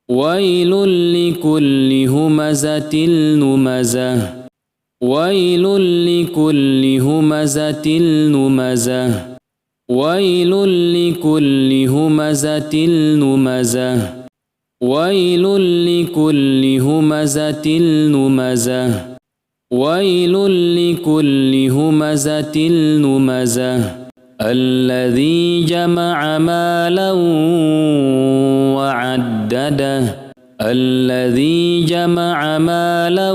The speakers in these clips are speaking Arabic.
ويل لكل همزة لمزة ويل لكل همزة لمزة ويل لكل همزة لمزة ويل لكل همزة لمزة ويل لكل همزة لمزة الذي جمع مالا وعدده الذي جمع مالا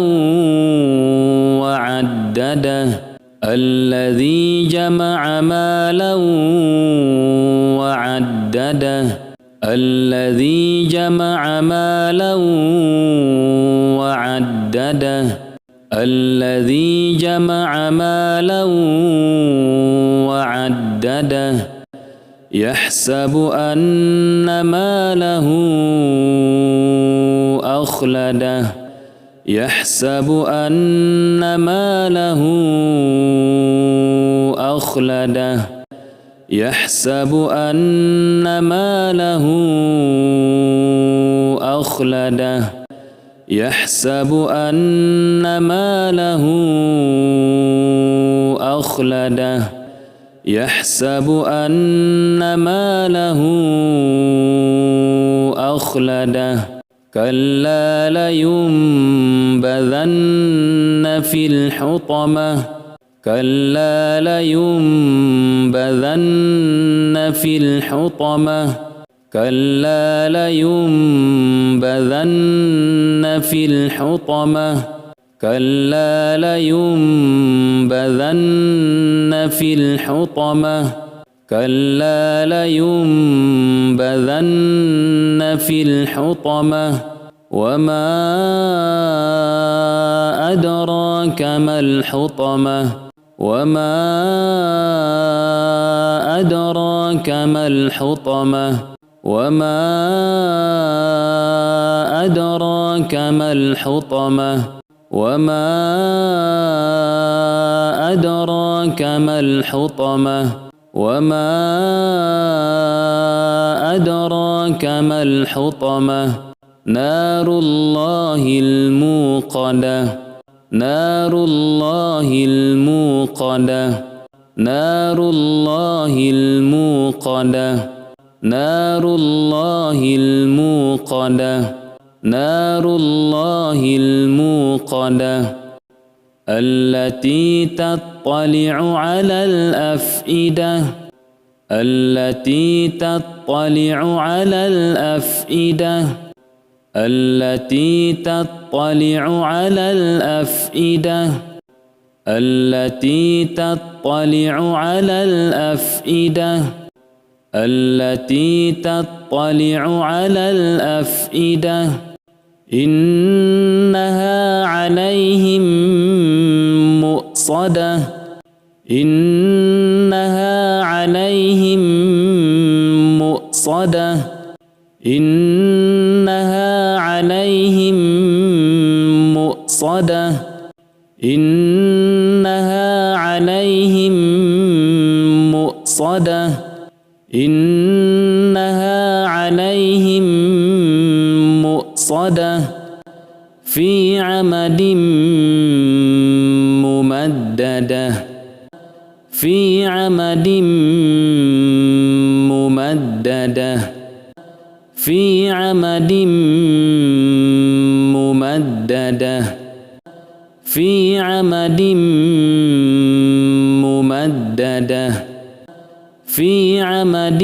وعدده الذي جمع مالا وعدده الذي جمع مالا وعدده الذي جمع مالا وعدده يحسب أن ماله أخلده يحسب أن ماله أخلده يحسب أن ماله أخلده يحسب أن ماله أخلده يحسب أن ماله أخلده كلا لينبذن في الحطمة كلا لينبذن في الحطمة كلا لينبذن في الحطمة كلا لينبذن في الحطمة كلا لينبذن في الحطمة وما أدراك ما الحطمة وما أدراك ما الحطمة وما أدراك ما الحطمة وما أدراك ما الحطمة وما أدراك ما الحطمة نار الله الموقدة نار الله الموقدة نار الله الموقدة نار الله الموقدة نار الله الموقدة التي تطلع على الأفئدة التي تطلع على الأفئدة التي تطلع على الأفئدة التي تطلع على الأفئدة التي تطلع على الأفئدة إنها عليهم مؤصدة إنها عليهم مؤصدة إنها عليهم مؤصدة إنها عليهم مؤصدة إنها عليهم مؤصدة في عمد ممددة في عمد ممددة في عمد ممددة في عمد ممددة في عمد